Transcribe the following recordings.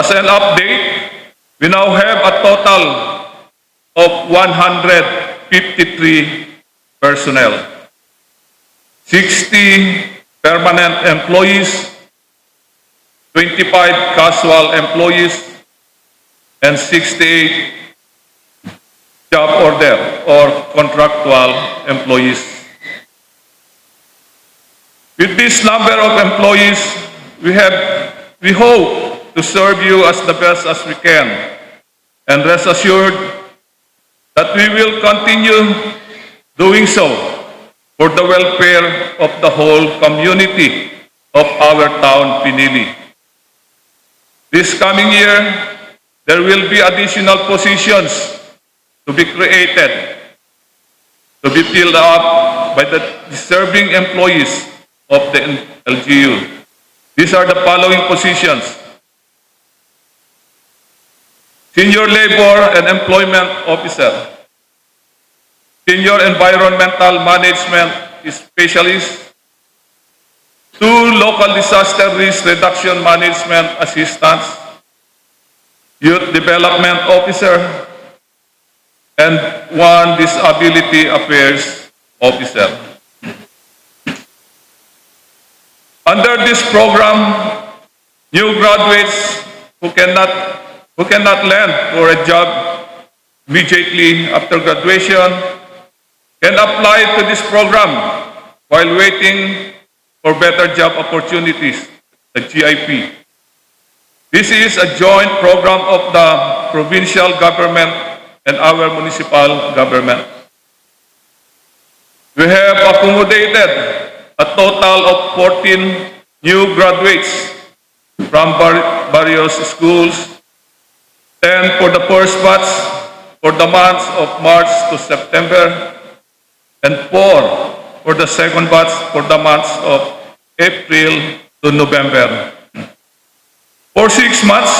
As an update, we now have a total of 153 personnel, 60 permanent employees, 25 casual employees, and 68 job order or contractual employees. With this number of employees, we hope to serve you as the best as we can, and rest assured that we will continue doing so for the welfare of the whole community of our town, Pinili. This coming year, there will be additional positions to be created, to be filled up by the deserving employees of the LGU. These are the following positions: Senior Labor and Employment Officer, Senior Environmental Management Specialist, 2 Local Disaster Risk Reduction Management Assistants, Youth Development Officer, and 1 Disability Affairs Officer. Under this program, new graduates who cannot land for a job immediately after graduation can apply to this program while waiting for better job opportunities, the GIP. This is a joint program of the provincial government and our municipal government. We have accommodated a total of 14 new graduates from various schools, 10 for the first batch for the months of March to September, and 4 for the second batch for the months of April to November. For 6 months,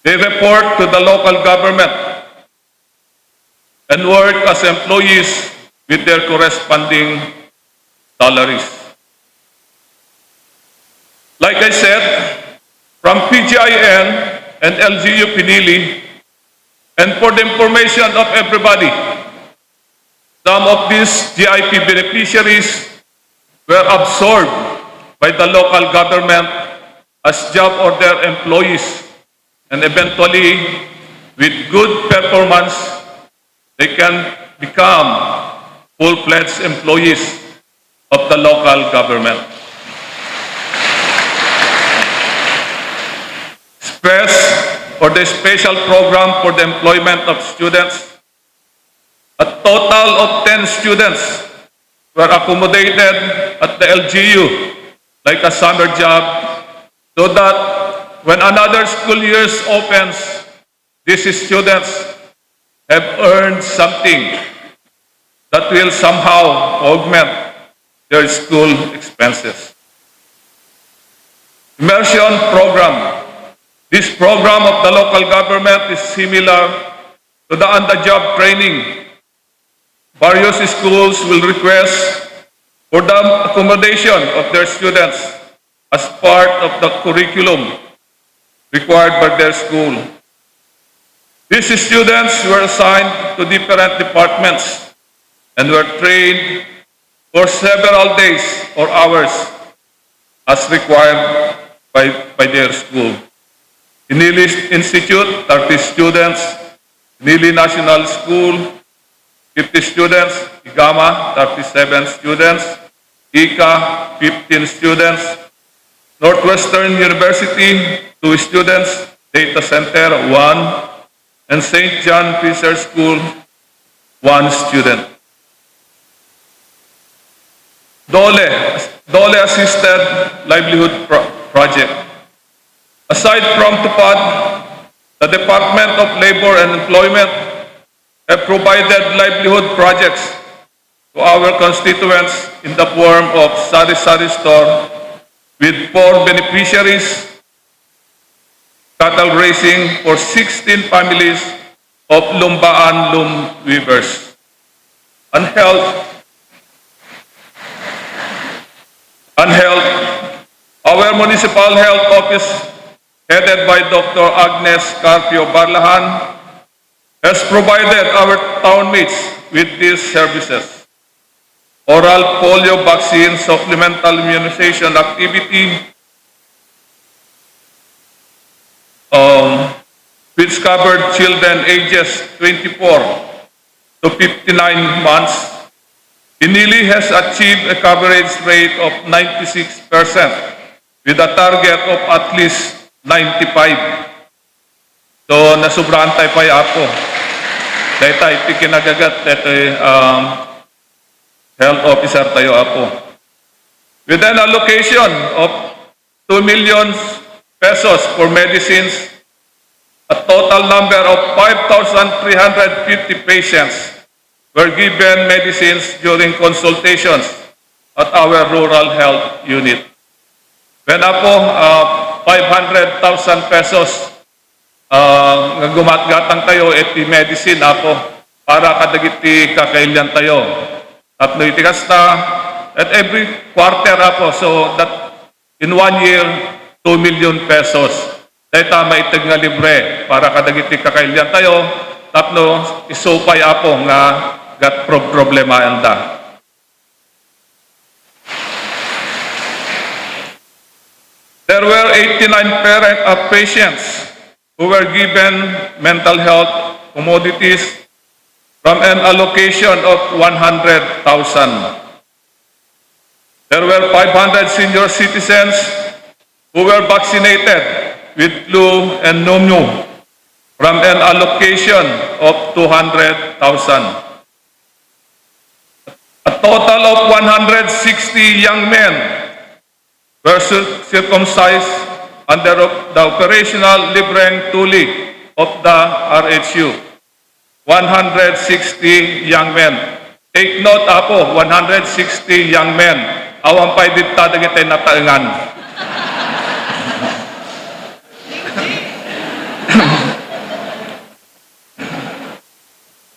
they report to the local government and work as employees with their corresponding salaries. Like I said, from PGIN and LGU Pinili, and for the information of everybody, some of these GIP beneficiaries were absorbed by the local government as job order employees, and eventually, with good performance, they can become full-fledged employees of the local government. For the special program for the employment of students, a total of 10 students were accommodated at the LGU like a summer job, so that when another school year opens, these students have earned something that will somehow augment their school expenses. Immersion program. This program of the local government is similar to the on-the-job training. Various schools will request for the accommodation of their students as part of the curriculum required by their school. These students were assigned to different departments and were trained for several days or hours as required by their school. Pinili Institute, 30 students. Pinili National School, 50 students. IGAMA, 37 students. ICA, 15 students. Northwestern University, 2 students. Data Center, 1. And St. John Fisher School, 1 student. Dole Assisted Livelihood Project. Aside from TUPAD, the Department of Labor and Employment have provided livelihood projects to our constituents in the form of sari-sari store with 4 beneficiaries, cattle raising for 16 families of Lumbaan loom weavers, and health. Our municipal health office headed by Dr. Agnes Carpio Barlahan, has provided our townmates with these services. Oral polio vaccine supplemental immunization activity, which covered children ages 24 to 59 months. Pinili has achieved a coverage rate of 96% with a target of at least 95. So, nasubrahan tayo pa ako. Dahil tayo pikinagagat, ito health officer tayo ako. With an allocation of 2 million pesos for medicines, a total number of 5,350 patients were given medicines during consultations at our rural health unit. When ako, 500,000 pesos gumatgatang tayo, iti medicine ako para kadagiti kakailyan tayo. At no itikas na, at every quarter ako, so that in 1 year, 2 million pesos. Dahil tama itag nga libre para kadagiti kakailyan tayo, tapno isupay ako nga gat problema anda. There were 89 patients who were given mental health commodities from an allocation of 100,000. There were 500 senior citizens who were vaccinated with flu and pneumonia from an allocation of 200,000. A total of 160 young men were circumcised under the operational libreng tuli of the RHU. 160 young men. Take note ako, 160 young men. Awang pa'y dita dagitay nataengan.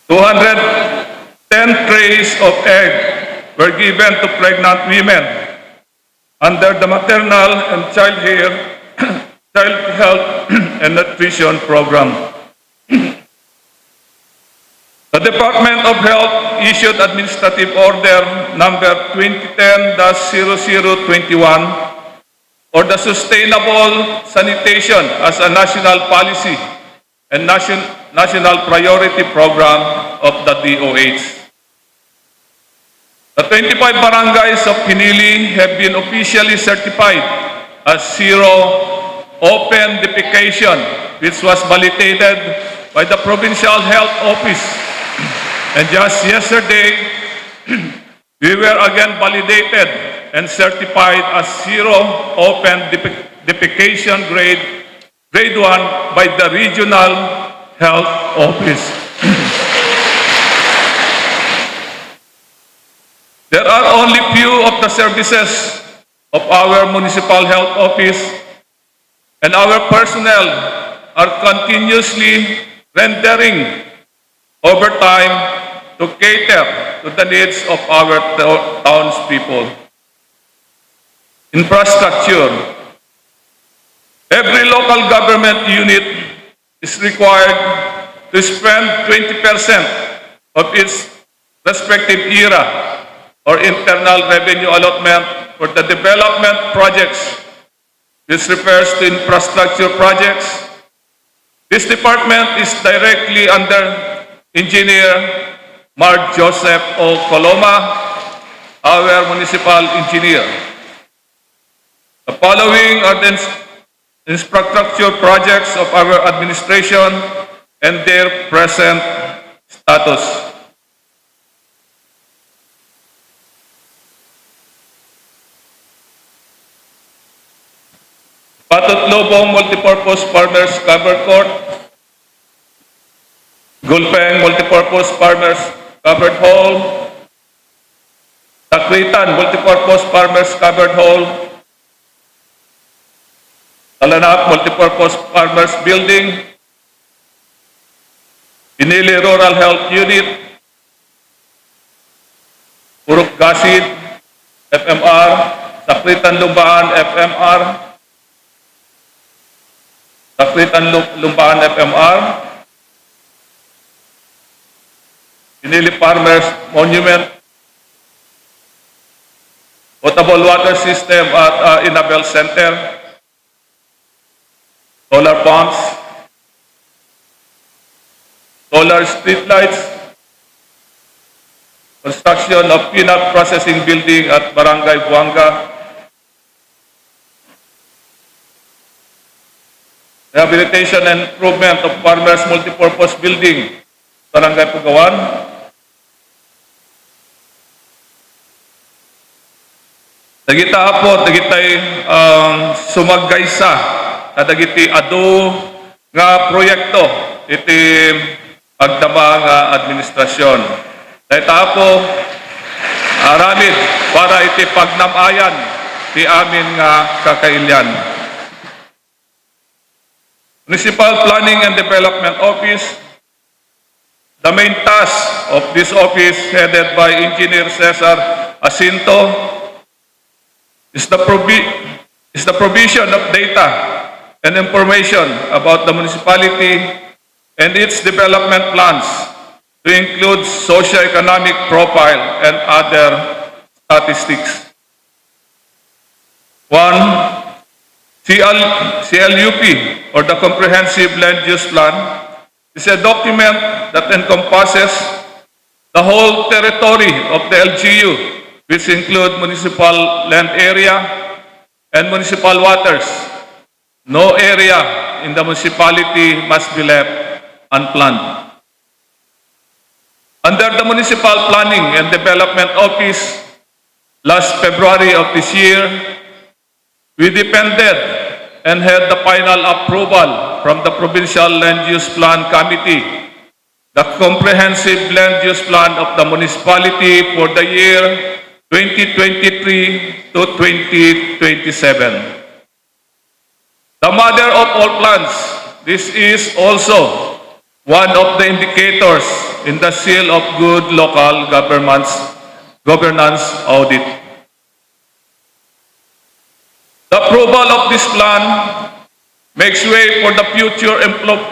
$210 trays of egg were given to pregnant women under the maternal and child health and nutrition program. The Department of Health issued Administrative Order number 2010-0021 for the sustainable sanitation as a national policy and national priority program of the DOH. The 25 barangays of Pinili have been officially certified as zero open defecation, which was validated by the Provincial Health Office. And just yesterday, we were again validated and certified as zero open defecation grade 1 by the Regional Health Office. There are only few of the services of our Municipal Health Office, and our personnel are continuously rendering overtime to cater to the needs of our townspeople. Infrastructure. Every local government unit is required to spend 20% of its respective era or internal revenue allotment for the development projects. This refers to infrastructure projects. This department is directly under Engineer Mark Joseph O. Coloma, our municipal engineer. The following are the infrastructure projects of our administration and their present status. Patutlobong Multipurpose Farmers Covered Court, Gulpeng Multipurpose Farmers Covered Hall, Takritan Multipurpose Farmers Covered Hall, Talanak Multipurpose Farmers Building, Pinili Rural Health Unit, Purok Gasid, FMR, Takritan Lumbaan, FMR, Lakritan Lumbaan FMR, Pinili Farmers Monument, potable water system at Inabel Center, solar pumps, solar streetlights, construction of peanut processing building at Barangay Buanga, rehabilitation and improvement of farmers multipurpose building, Barangay Pugawan, dagita apo, dagitay sumagaysa, dagiti adu nga proyekto, iti agdama nga administrasyon. Dahita po, aramid para iti pagnamayan ti amin nga kakailyan. Municipal Planning and Development Office, the main task of this office headed by Engineer Cesar Jacinto is the provision of data and information about the municipality and its development plans to include socio-economic profile and other statistics. 1. CLUP, or the Comprehensive Land Use Plan, is a document that encompasses the whole territory of the LGU, which include municipal land area and municipal waters. No area in the municipality must be left unplanned. Under the Municipal Planning and Development Office, last February of this year, we depended and had the final approval from the Provincial Land Use Plan Committee, the Comprehensive Land Use Plan of the municipality for the year 2023 to 2027. The mother of all plans, this is also one of the indicators in the seal of good local governance audit. The approval of this plan makes way for the future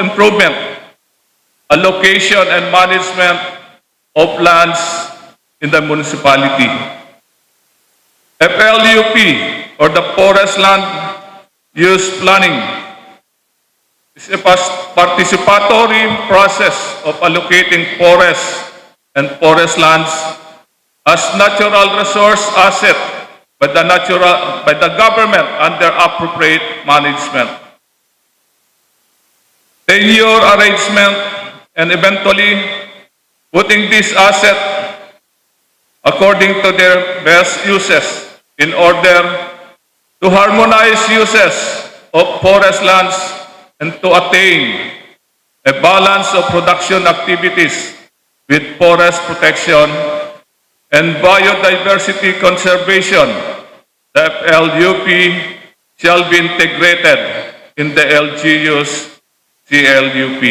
improvement, allocation, and management of lands in the municipality. FLUP, or the Forest Land Use Planning, is a participatory process of allocating forests and forest lands as natural resource asset by the government under appropriate management. Tenure arrangement and eventually putting this asset according to their best uses in order to harmonize uses of forest lands and to attain a balance of production activities with forest protection and biodiversity conservation. The FLUP shall be integrated in the LGU's CLUP.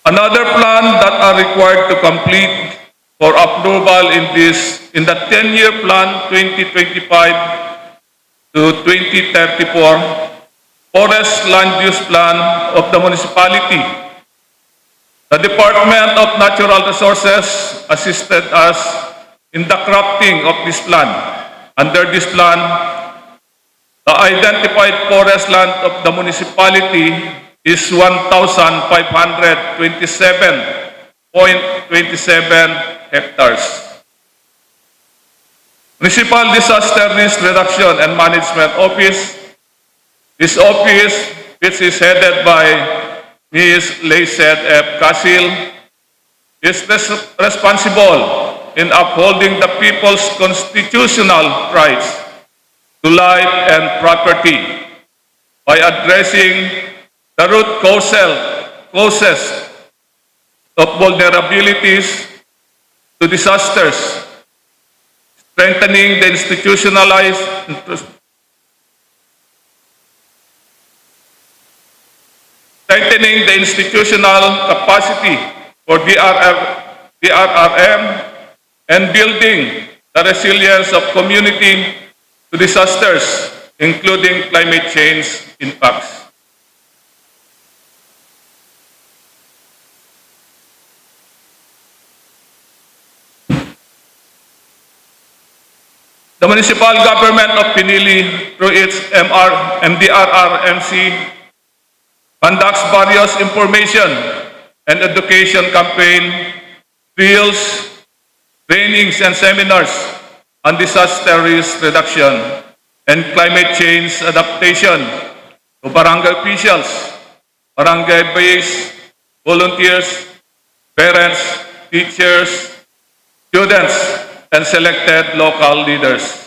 Another plan that are required to complete for approval in the 10-year plan 2025 to 2034 Forest Land Use Plan of the municipality. The Department of Natural Resources assisted us in the crafting of this plan. Under this plan, the identified forest land of the municipality is 1,527.27 hectares. Municipal Disaster Risk Reduction and Management Office. This office, which is headed by Ms. Laced F. Casil, is responsible in upholding the people's constitutional rights to life and property by addressing the root causes of vulnerabilities to disasters, strengthening the institutional capacity for DRRM and building the resilience of community to disasters including climate change impacts. The municipal government of Pinili, through its MDRRMC, conducts various information and education campaign, drills, trainings, and seminars on disaster risk reduction and climate change adaptation to barangay officials, barangay-based volunteers, parents, teachers, students, and selected local leaders.